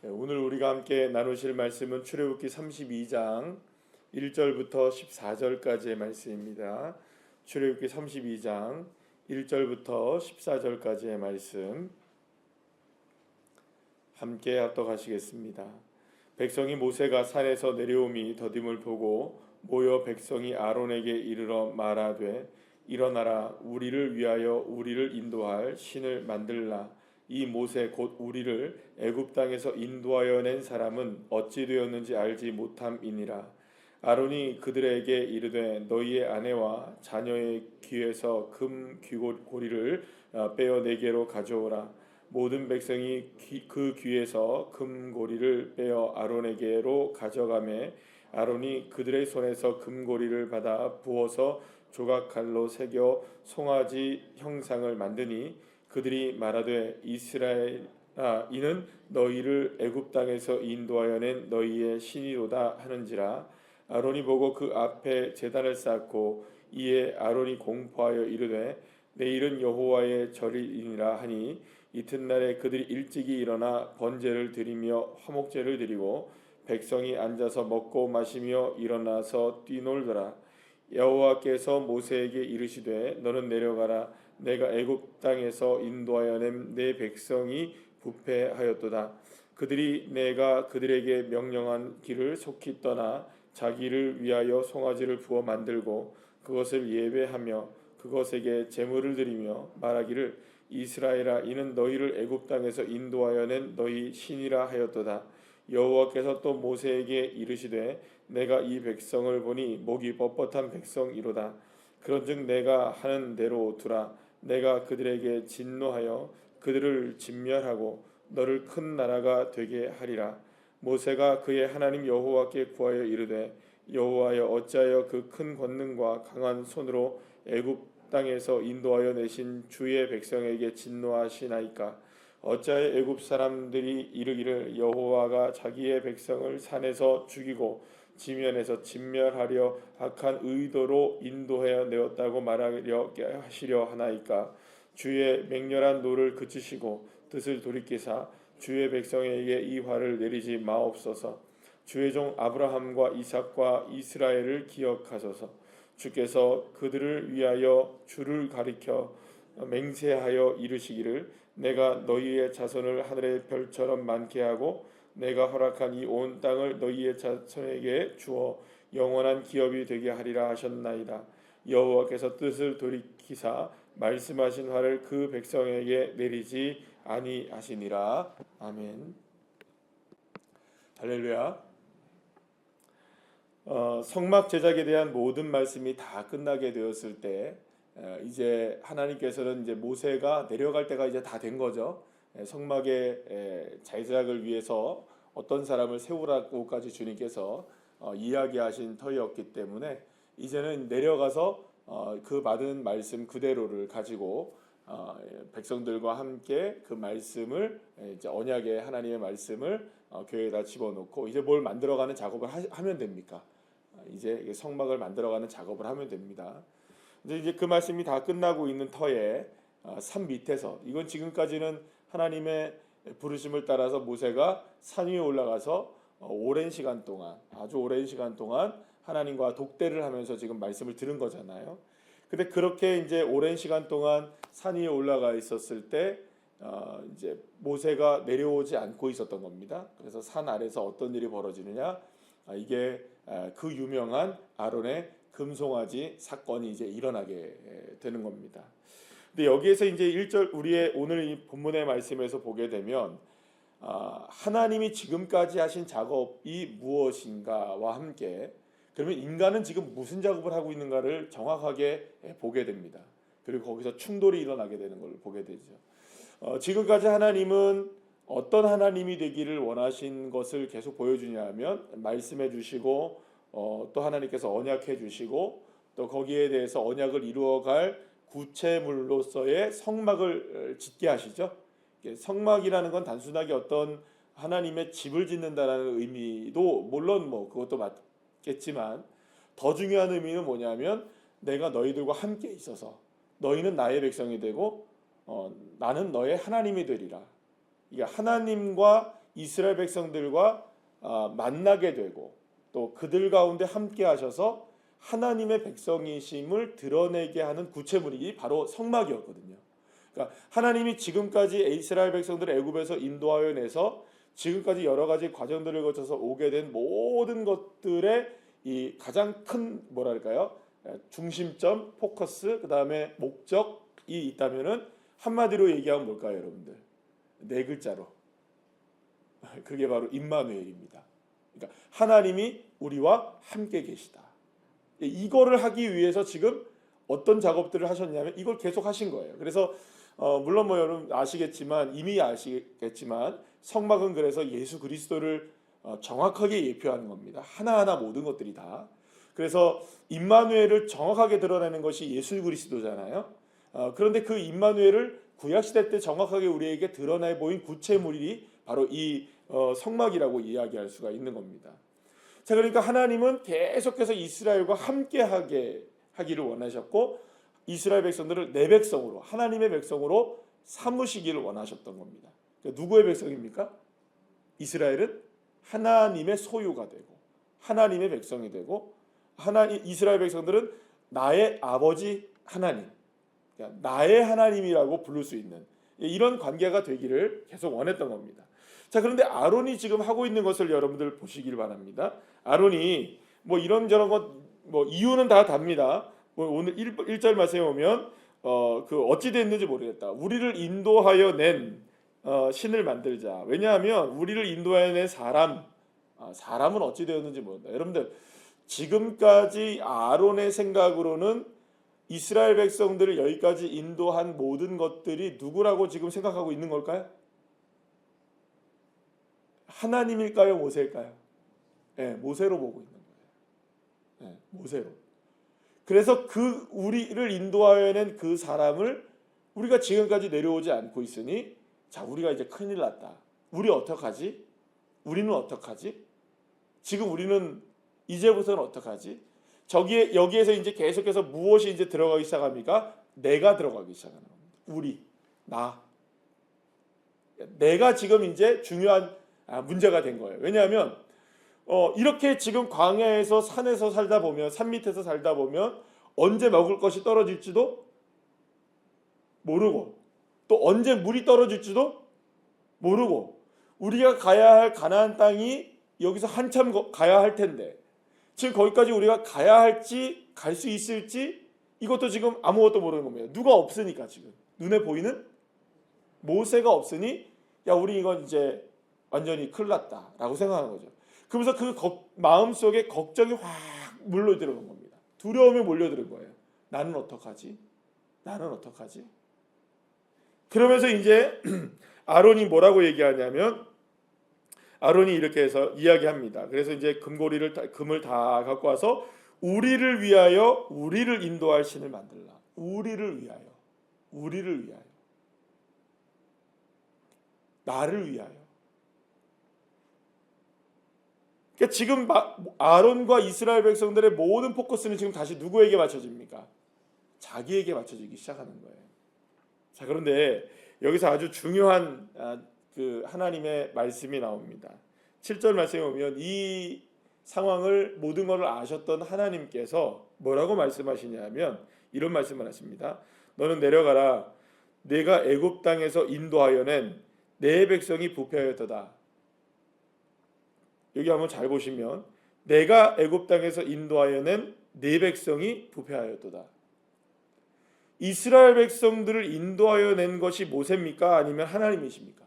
오늘 우리가 함께 나누실 말씀은 출애굽기 32장 1절부터 14절까지의 말씀입니다. 출애굽기 32장 1절부터 14절까지의 말씀 함께 합독하시겠습니다. 백성이 모세가 산에서 내려옴이 더딤을 보고 모여 백성이 아론에게 이르러 말하되 일어나라 우리를 위하여 우리를 인도할 신을 만들라. 이 모세 곧 우리를 애굽 땅에서 인도하여 낸 사람은 어찌 되었는지 알지 못함이니라. 아론이 그들에게 이르되 너희의 아내와 자녀의 귀에서 금 귀고리를 빼어 내게로 가져오라. 모든 백성이 그 귀에서 금고리를 빼어 아론에게로 가져가매 아론이 그들의 손에서 금고리를 받아 부어서 조각칼로 새겨 송아지 형상을 만드니 그들이 말하되 이스라엘아 이는 너희를 애굽 땅에서 인도하여 낸 너희의 신이로다 하는지라. 아론이 보고 그 앞에 제단을 쌓고 이에 아론이 공포하여 이르되 내일은 여호와의 절이니라 하니 이튿날에 그들이 일찍이 일어나 번제를 드리며 화목제를 드리고 백성이 앉아서 먹고 마시며 일어나서 뛰놀더라. 여호와께서 모세에게 이르시되 너는 내려가라. 내가 애굽 땅에서 인도하여 낸 내 백성이 부패하였도다. 그들이 내가 그들에게 명령한 길을 속히 떠나 자기를 위하여 송아지를 부어 만들고 그것을 예배하며 그것에게 제물을 드리며 말하기를 이스라엘아 이는 너희를 애굽 땅에서 인도하여 낸 너희 신이라 하였도다. 여호와께서 또 모세에게 이르시되 내가 이 백성을 보니 목이 뻣뻣한 백성이로다. 그런즉 내가 하는 대로 두라. 내가 그들에게 진노하여 그들을 진멸하고 너를 큰 나라가 되게 하리라. 모세가 그의 하나님 여호와께 구하여 이르되 여호와여 어찌하여 그 큰 권능과 강한 손으로 애굽 땅에서 인도하여 내신 주의 백성에게 진노하시나이까. 어찌하여 애굽 사람들이 이르기를 여호와가 자기의 백성을 산에서 죽이고 지면에서 진멸하려 악한 의도로 인도하여 내었다고 말하려 하시려 하나이까. 주의 맹렬한 노를 그치시고 뜻을 돌이키사 주의 백성에게 이 화를 내리지 마옵소서. 주의 종 아브라함과 이삭과 이스라엘을 기억하소서. 주께서 그들을 위하여 주를 가리켜 맹세하여 이르시기를 내가 너희의 자손을 하늘의 별처럼 많게 하고 내가 허락한 이 온 땅을 너희의 자손에게 주어 영원한 기업이 되게 하리라 하셨나이다. 여호와께서 뜻을 돌이키사 말씀하신 화를 그 백성에게 내리지 아니하시니라. 아멘. 할렐루야. 성막 제작에 대한 모든 말씀이 다 끝나게 되었을 때 이제 하나님께서는 이제 모세가 내려갈 때가 이제 다 된 거죠. 성막의 제작을 위해서 어떤 사람을 세우라고까지 주님께서 이야기하신 터였기 때문에 이제는 내려가서 그 받은 말씀 그대로를 가지고 백성들과 함께 그 말씀을 이제 언약의 하나님의 말씀을 교회에다 집어넣고 이제 뭘 만들어가는 작업을 하면 됩니까? 이제 성막을 만들어가는 작업을 하면 됩니다. 이제 그 말씀이 다 끝나고 있는 터에 산 밑에서 이건 지금까지는 하나님의 부르심을 따라서 모세가 산 위에 올라가서 오랜 시간 동안 아주 오랜 시간 동안 하나님과 독대를 하면서 지금 말씀을 들은 거잖아요. 근데 그렇게 이제 오랜 시간 동안 산 위에 올라가 있었을 때 이제 모세가 내려오지 않고 있었던 겁니다. 그래서 산 아래서 어떤 일이 벌어지느냐? 이게 그 유명한 아론의 금송아지 사건이 이제 일어나게 되는 겁니다. 근데 여기에서 이제 1절 우리의 오늘 이 본문의 말씀에서 보게 되면 하나님이 지금까지 하신 작업이 무엇인가와 함께 그러면 인간은 지금 무슨 작업을 하고 있는가를 정확하게 보게 됩니다. 그리고 거기서 충돌이 일어나게 되는 걸 보게 되죠. 지금까지 하나님은 어떤 하나님이 되기를 원하신 것을 계속 보여주냐면 말씀해 주시고 또 하나님께서 언약해 주시고 또 거기에 대해서 언약을 이루어갈 구체물로서의 성막을 짓게 하시죠. 성막이라는 건 단순하게 어떤 하나님의 집을 짓는다라는 의미도 물론 뭐 그것도 맞겠지만 더 중요한 의미는 뭐냐면 내가 너희들과 함께 있어서 너희는 나의 백성이 되고 나는 너의 하나님이 되리라. 이게 하나님과 이스라엘 백성들과 만나게 되고 또 그들 가운데 함께 하셔서 하나님의 백성이심을 드러내게 하는 구체물이 바로 성막이었거든요. 그러니까 하나님이 지금까지 이스라엘 백성들을 애굽에서 인도하여 내서 지금까지 여러 가지 과정들을 거쳐서 오게 된 모든 것들의 이 가장 큰 뭐랄까요? 중심점, 포커스, 그 다음에 목적이 있다면은 한마디로 얘기하면 뭘까요, 여러분들? 네 글자로. 그게 바로 임마누엘입니다. 그러니까 하나님이 우리와 함께 계시다. 이거를 하기 위해서 지금 어떤 작업들을 하셨냐면 이걸 계속 하신 거예요. 그래서 물론 뭐 여러분 이미 아시겠지만 성막은 그래서 예수 그리스도를 정확하게 예표하는 겁니다. 하나하나 모든 것들이 다. 그래서 임마누엘을 정확하게 드러내는 것이 예수 그리스도잖아요. 그런데 그 임마누엘을 구약 시대 때 정확하게 우리에게 드러내 보인 구체물이 바로 이 성막이라고 이야기할 수가 있는 겁니다. 자, 그러니까 하나님은 계속해서 이스라엘과 함께 하기를 원하셨고 이스라엘 백성들을 내 백성으로 하나님의 백성으로 삼으시기를 원하셨던 겁니다. 그러니까 누구의 백성입니까? 이스라엘은 하나님의 소유가 되고 하나님의 백성이 되고 이스라엘 백성들은 나의 아버지 하나님, 그러니까 나의 하나님이라고 부를 수 있는 이런 관계가 되기를 계속 원했던 겁니다. 자, 그런데 아론이 지금 하고 있는 것을 여러분들 보시길 바랍니다. 아론이 뭐 이런저런 것 뭐 이유는 다 답니다. 오늘 1절 말씀에 보면 그 어찌 됐는지 모르겠다. 우리를 인도하여 낸 신을 만들자. 왜냐하면 우리를 인도하여 낸 사람은 어찌 되었는지 모른다. 여러분들 지금까지 아론의 생각으로는 이스라엘 백성들을 여기까지 인도한 모든 것들이 누구라고 지금 생각하고 있는 걸까요? 하나님일까요? 모세일까요? 네, 모세로 보고 있는 거예요. 네, 모세로. 그래서 그 우리를 인도하여 낸 그 사람을 우리가 지금까지 내려오지 않고 있으니 자, 우리가 이제 큰일 났다. 우리 어떡하지? 우리는 어떡하지? 지금 우리는 이제부터는 어떡하지? 여기에서 이제 계속해서 무엇이 이제 들어가기 시작합니까? 내가 들어가기 시작하는 겁니다. 내가 지금 이제 중요한 문제가 된 거예요. 왜냐하면 이렇게 지금 광야에서 산에서 살다 보면 산 밑에서 살다 보면 언제 먹을 것이 떨어질지도 모르고 또 언제 물이 떨어질지도 모르고 우리가 가야 할 가나안 땅이 여기서 한참 가야 할 텐데 지금 거기까지 우리가 가야 할지 갈 수 있을지 이것도 지금 아무것도 모르는 겁니다. 누가 없으니까 지금 눈에 보이는 모세가 없으니 야, 우리 이건 이제 완전히 큰일 났다라고 생각하는 거죠. 그러면서 그 마음속에 걱정이 확 몰려들어온 겁니다. 두려움이 몰려드는 거예요. 나는 어떡하지? 그러면서 이제 아론이 뭐라고 얘기하냐면 아론이 이렇게 해서 이야기합니다. 그래서 이제 금을 다 갖고 와서 우리를 위하여 우리를 인도할 신을 만들라. 우리를 위하여 나를 위하여. 그러니까 지금 아론과 이스라엘 백성들의 모든 포커스는 지금 다시 누구에게 맞춰집니까? 자기에게 맞춰지기 시작하는 거예요. 자, 그런데 여기서 아주 중요한 그 하나님의 말씀이 나옵니다. 7절 말씀에 보면 이 상황을 모든 것을 아셨던 하나님께서 뭐라고 말씀하시냐면 이런 말씀을 하십니다. 너는 내려가라. 내가 애굽 땅에서 인도하여 낸 내 백성이 부패하였도다. 여기 한번 잘 보시면 내가 애굽 땅에서 인도하여 낸 내 백성이 부패하였도다. 이스라엘 백성들을 인도하여 낸 것이 모세입니까? 아니면 하나님이십니까?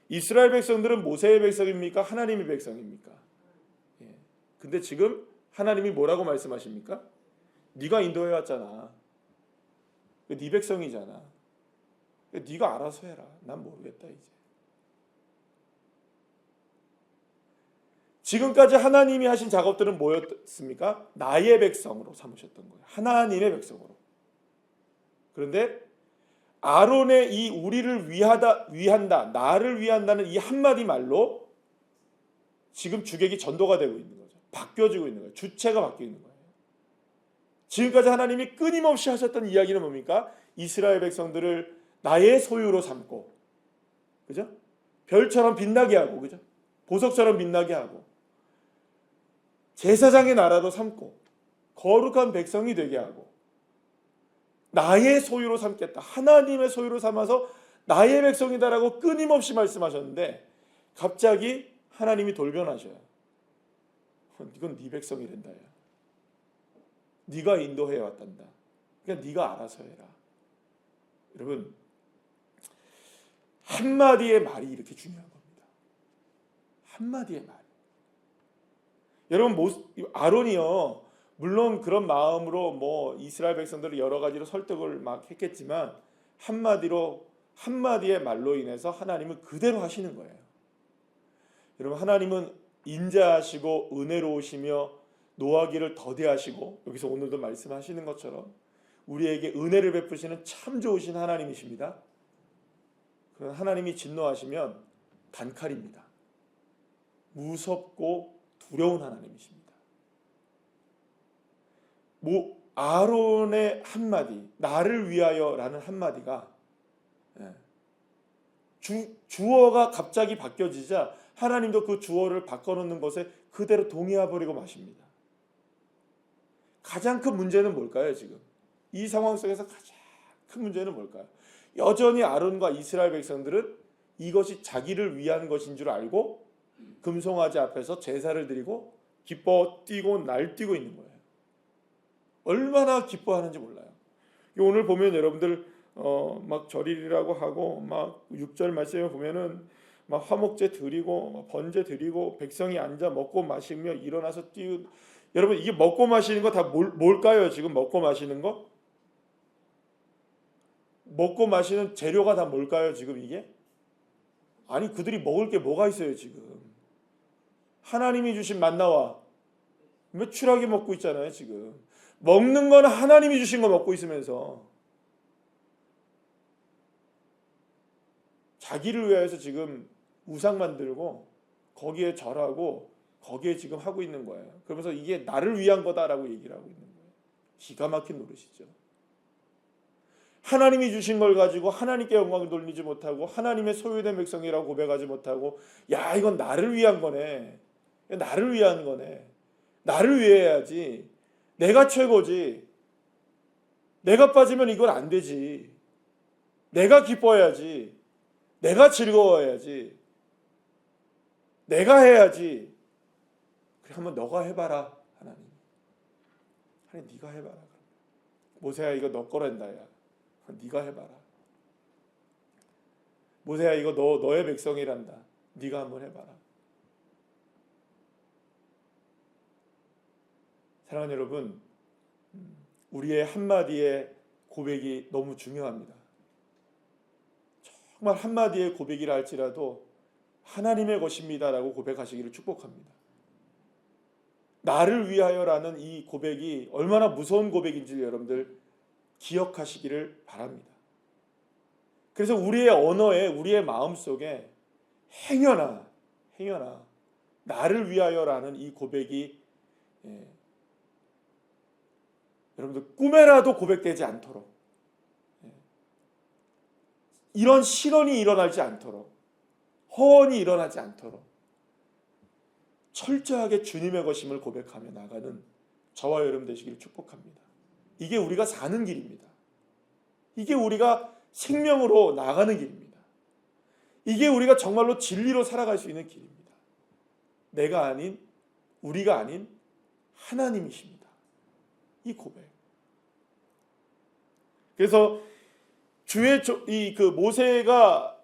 이스라엘 백성들은 모세의 백성입니까? 하나님의 백성입니까? 근데 지금 하나님이 뭐라고 말씀하십니까? 네가 인도해 왔잖아. 네 백성이잖아. 네가 알아서 해라. 난 모르겠다 이제. 지금까지 하나님이 하신 작업들은 뭐였습니까? 나의 백성으로 삼으셨던 거예요. 하나님의 백성으로. 그런데 아론의 이 우리를 위한다, 나를 위한다는 이 한마디 말로 지금 주객이 전도가 되고 있는 거죠. 바뀌어지고 있는 거예요. 주체가 바뀌고 있는 거예요. 지금까지 하나님이 끊임없이 하셨던 이야기는 뭡니까? 이스라엘 백성들을 나의 소유로 삼고, 그죠? 별처럼 빛나게 하고, 그죠? 보석처럼 빛나게 하고, 제사장의 나라로 삼고, 거룩한 백성이 되게 하고, 나의 소유로 삼겠다. 하나님의 소유로 삼아서 나의 백성이다라고 끊임없이 말씀하셨는데, 갑자기 하나님이 돌변하셔요. 이건 네 백성이 된다. 야. 네가 인도해 왔단다. 그러니까 네가 알아서 해라. 여러분, 한마디의 말이 이렇게 중요한 겁니다. 한마디의 말. 여러분, 아론이요, 물론 그런 마음으로 뭐 이스라엘 백성들을 여러 가지로 설득을 막 했겠지만, 한마디의 말로 인해서 하나님은 그대로 하시는 거예요. 여러분, 하나님은 인자하시고 은혜로우시며 노하기를 더디하시고, 여기서 오늘도 말씀하시는 것처럼 우리에게 은혜를 베푸시는 참 좋으신 하나님이십니다. 그런 하나님이 진노하시면 단칼입니다. 무섭고 두려운 하나님이십니다. 아론의 한마디, 나를 위하여라는 한마디가, 주어가 갑자기 바뀌어지자 하나님도 그 주어를 바꿔놓는 것에 그대로 동의해버리고 마십니다. 가장 큰 문제는 뭘까요? 지금 이 상황 속에서 가장 큰 문제는 뭘까요? 여전히 아론과 이스라엘 백성들은 이것이 자기를 위한 것인 줄 알고 금송아지 앞에서 제사를 드리고 기뻐 뛰고 날뛰고 있는 거예요. 얼마나 기뻐하는지 몰라요. 오늘 보면 여러분들 막 절일이라고 하고 막 6절 말씀에 보면은 막 화목제 드리고 번제 드리고 백성이 앉아 먹고 마시며 일어나서 뛰고, 여러분 이게 먹고 마시는 거 다 뭘까요? 지금 먹고 마시는 거? 먹고 마시는 재료가 다 뭘까요? 지금 이게? 아니, 그들이 먹을 게 뭐가 있어요 지금? 하나님이 주신 만나와 매출하게 먹고 있잖아요 지금. 먹는 거는 하나님이 주신 거 먹고 있으면서 자기를 위해서 지금 우상 만들고 거기에 절하고 거기에 지금 하고 있는 거예요. 그러면서 이게 나를 위한 거다라고 얘기를 하고 있는 거예요. 기가 막힌 노릇이죠. 하나님이 주신 걸 가지고 하나님께 영광을 돌리지 못하고 하나님의 소유된 백성이라고 고백하지 못하고, 야, 이건 나를 위한 거네. 나를 위한 거네. 나를 위해 해야지. 내가 최고지. 내가 빠지면 이건 안 되지. 내가 기뻐해야지. 내가 즐거워해야지. 내가 해야지. 그래, 한번 너가 해봐라. 하나님 네가 해봐라. 모세야, 이거 너 거란다. 야, 네가 해봐라. 모세야, 이거 너의 백성이란다. 네가 한번 해봐라. 사랑하는 여러분, 우리의 한마디의 고백이 너무 중요합니다. 정말 한마디의 고백이라 할지라도 하나님의 것입니다라고 고백하시기를 축복합니다. 나를 위하여라는 이 고백이 얼마나 무서운 고백인지 여러분들 기억하시기를 바랍니다. 그래서 우리의 언어에, 우리의 마음속에 행여나 나를 위하여라는 이 고백이 여러분들 꿈에라도 고백되지 않도록, 이런 실언이 일어나지 않도록, 허언이 일어나지 않도록 철저하게 주님의 것임을 고백하며 나가는 저와 여러분 되시기를 축복합니다. 이게 우리가 사는 길입니다. 이게 우리가 생명으로 나가는 길입니다. 이게 우리가 정말로 진리로 살아갈 수 있는 길입니다. 내가 아닌, 우리가 아닌 하나님이십니다. 이 고백. 그래서 모세가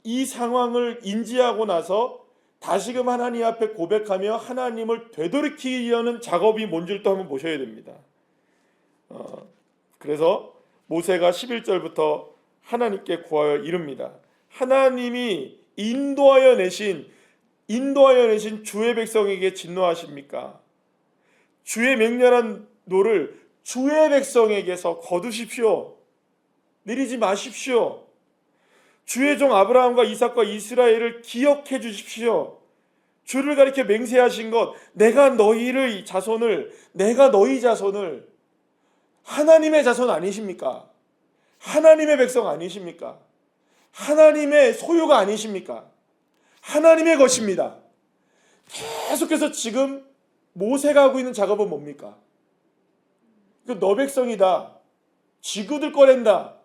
이 상황을 인지하고 나서 다시금 하나님 앞에 고백하며 하나님을 되돌이키려는 작업이 뭔지를 또 한번 보셔야 됩니다. 그래서 모세가 11절부터 하나님께 구하여 이릅니다. 하나님이 인도하여 내신 주의 백성에게 진노하십니까? 주의 맹렬한 노를 주의 백성에게서 거두십시오. 내리지 마십시오. 주의 종 아브라함과 이삭과 이스라엘을 기억해 주십시오. 주를 가리켜 맹세하신 것, 내가 너희 자손을 하나님의 자손 아니십니까? 하나님의 백성 아니십니까? 하나님의 소유가 아니십니까? 하나님의 것입니다. 계속해서 지금 모세가 하고 있는 작업은 뭡니까? 너 백성이다. 지구들 거랜다.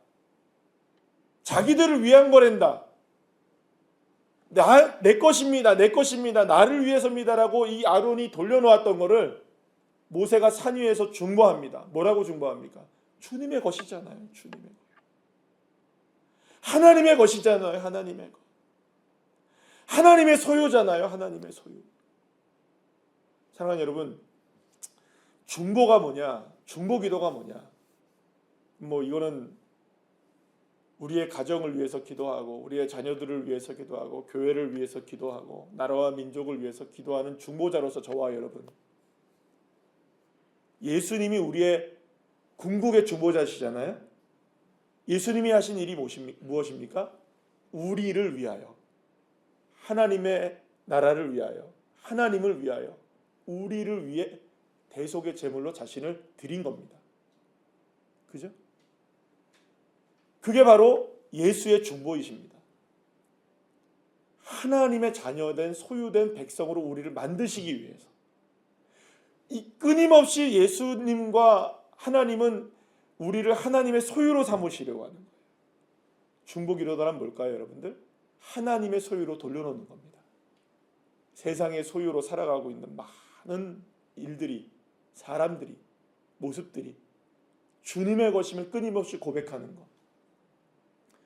자기들을 위한 거랜다. 내 것입니다. 내 것입니다. 나를 위해서입니다라고 이 아론이 돌려놓았던 거를 모세가 산 위에서 중보합니다. 뭐라고 중보합니까? 주님의 것이잖아요. 주님의 것. 하나님의 것이잖아요. 하나님의 것. 하나님의 소유잖아요. 하나님의 소유. 사랑하는 여러분, 중보가 뭐냐? 중보기도가 뭐냐? 이거는 우리의 가정을 위해서 기도하고 우리의 자녀들을 위해서 기도하고 교회를 위해서 기도하고 나라와 민족을 위해서 기도하는 중보자로서 저와 여러분, 예수님이 우리의 궁극의 중보자시잖아요. 예수님이 하신 일이 무엇입니까? 우리를 위하여, 하나님의 나라를 위하여, 하나님을 위하여, 우리를 위해 대속의 제물로 자신을 드린 겁니다. 그죠? 그게 바로 예수의 중보이십니다. 하나님의 자녀된 소유된 백성으로 우리를 만드시기 위해서, 이 끊임없이 예수님과 하나님은 우리를 하나님의 소유로 삼으시려고 하는 거예요. 중보기도란 뭘까요, 여러분들? 하나님의 소유로 돌려놓는 겁니다. 세상의 소유로 살아가고 있는 많은 일들이, 사람들이, 모습들이 주님의 것임을 끊임없이 고백하는 것.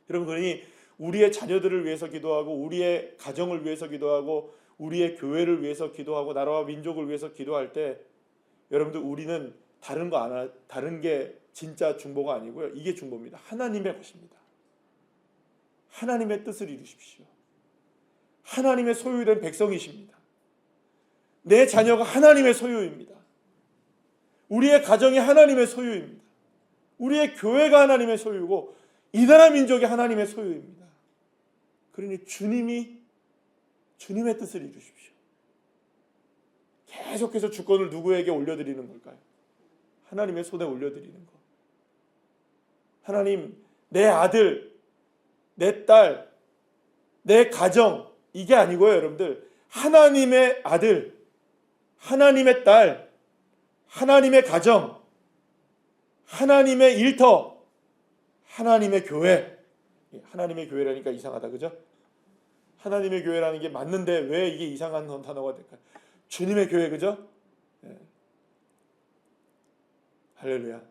여러분, 그러니 우리의 자녀들을 위해서 기도하고 우리의 가정을 위해서 기도하고 우리의 교회를 위해서 기도하고 나라와 민족을 위해서 기도할 때 여러분들, 우리는 다른 게 진짜 중보가 아니고요. 이게 중보입니다. 하나님의 것입니다. 하나님의 뜻을 이루십시오. 하나님의 소유된 백성이십니다. 내 자녀가 하나님의 소유입니다. 우리의 가정이 하나님의 소유입니다. 우리의 교회가 하나님의 소유고 이 나라 민족이 하나님의 소유입니다. 그러니 주님의 뜻을 이루십시오. 계속해서 주권을 누구에게 올려드리는 걸까요? 하나님의 손에 올려드리는 것. 하나님, 내 아들, 내 딸, 내 가정, 이게 아니고요, 여러분들. 하나님의 아들, 하나님의 딸, 하나님의 가정, 하나님의 일터, 하나님의 교회. 하나님의 교회라니까 이상하다, 그죠? 하나님의 교회라는 게 맞는데 왜 이게 이상한 단어가 될까요? 주님의 교회, 그죠? 네. 할렐루야.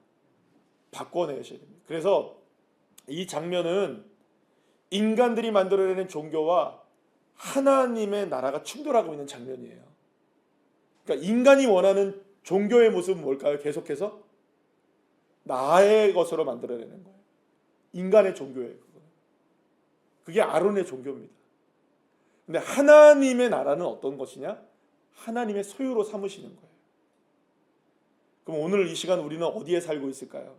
바꿔내셔야 됩니다. 그래서 이 장면은 인간들이 만들어내는 종교와 하나님의 나라가 충돌하고 있는 장면이에요. 그러니까 인간이 원하는 종교의 모습은 뭘까요? 계속해서 나의 것으로 만들어내는 거예요. 인간의 종교예요. 그게 아론의 종교입니다. 근데 하나님의 나라는 어떤 것이냐? 하나님의 소유로 삼으시는 거예요. 그럼 오늘 이 시간 우리는 어디에 살고 있을까요?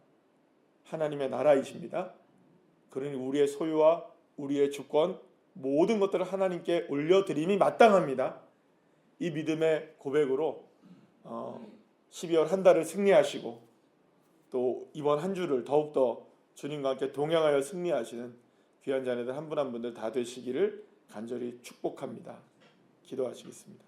하나님의 나라이십니다. 그러니 우리의 소유와 우리의 주권, 모든 것들을 하나님께 올려드림이 마땅합니다. 이 믿음의 고백으로 12월 한 달을 승리하시고 또 이번 한 주를 더욱더 주님과 함께 동행하여 승리하시는 귀한 자녀들 한 분 한 분들 다 되시기를 간절히 축복합니다. 기도하시겠습니다.